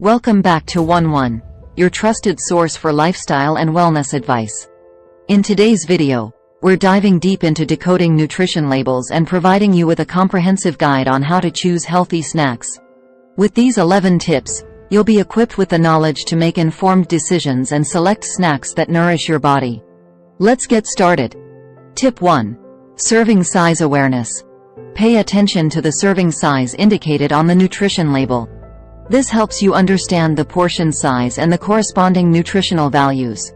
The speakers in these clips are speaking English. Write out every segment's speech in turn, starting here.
Welcome back to Wne Wne, your trusted source for lifestyle and wellness advice. In today's video, we're diving deep into decoding nutrition labels and providing you with a comprehensive guide on how to choose healthy snacks. With these 11 tips, you'll be equipped with the knowledge to make informed decisions and select snacks that nourish your body. Let's get started. Tip 1. Serving size awareness. Pay attention to the serving size indicated on the nutrition label. This helps you understand the portion size and the corresponding nutritional values.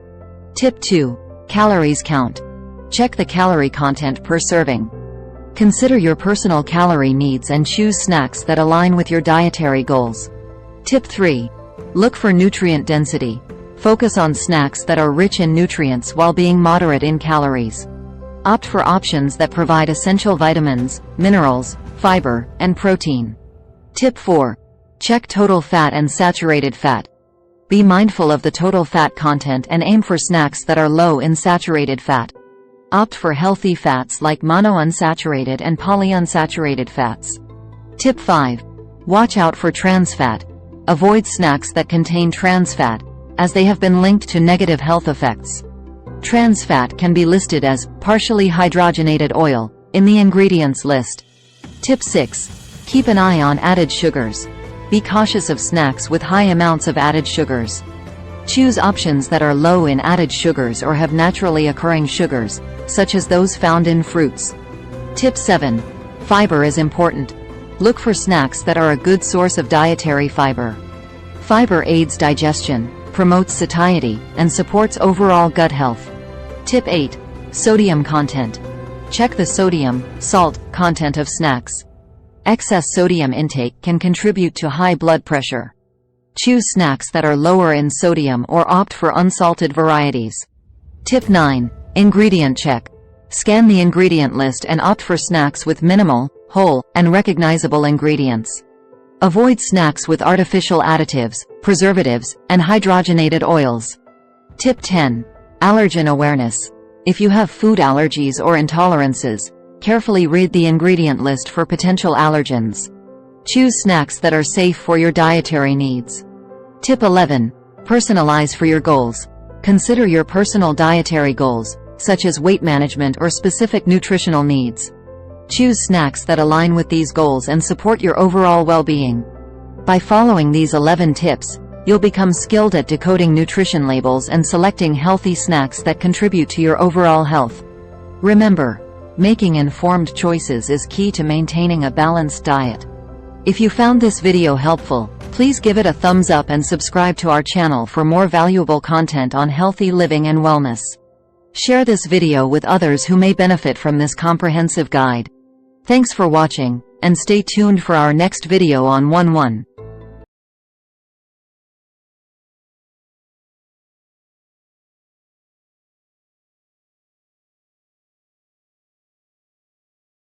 Tip 2. Calories count. Check the calorie content per serving. Consider your personal calorie needs and choose snacks that align with your dietary goals. Tip 3. Look for nutrient density. Focus on snacks that are rich in nutrients while being moderate in calories. Opt for options that provide essential vitamins, minerals, fiber, and protein. Tip 4. Check total fat and saturated fat. Be mindful of the total fat content and aim for snacks that are low in saturated fat. Opt for healthy fats like monounsaturated and polyunsaturated fats. Tip 5. Watch out for trans fat. Avoid snacks that contain trans fat, as they have been linked to negative health effects. Trans fat can be listed as partially hydrogenated oil in the ingredients list. Tip 6. Keep an eye on added sugars. Be cautious of snacks with high amounts of added sugars. Choose options that are low in added sugars or have naturally occurring sugars, such as those found in fruits. Tip 7. Fiber is important. Look for snacks that are a good source of dietary fiber. Fiber aids digestion, promotes satiety, and supports overall gut health. Tip 8. Sodium content. Check the sodium, salt, content of snacks. Excess sodium intake can contribute to high blood pressure. Choose snacks that are lower in sodium or opt for unsalted varieties. Tip 9. Ingredient check. Scan the ingredient list and opt for snacks with minimal, whole, and recognizable ingredients. Avoid snacks with artificial additives, preservatives, and hydrogenated oils. Tip 10. Allergen awareness. If you have food allergies or intolerances, carefully read the ingredient list for potential allergens. Choose snacks that are safe for your dietary needs. Tip 11. Personalize for your goals. Consider your personal dietary goals, such as weight management or specific nutritional needs. Choose snacks that align with these goals and support your overall well-being. By following these 11 tips, you'll become skilled at decoding nutrition labels and selecting healthy snacks that contribute to your overall health. Remember, making informed choices is key to maintaining a balanced diet. If you found this video helpful, please give it a thumbs up and subscribe to our channel for more valuable content on healthy living and wellness. Share this video with others who may benefit from this comprehensive guide. Thanks for watching, and stay tuned for our next video on Wne Wne.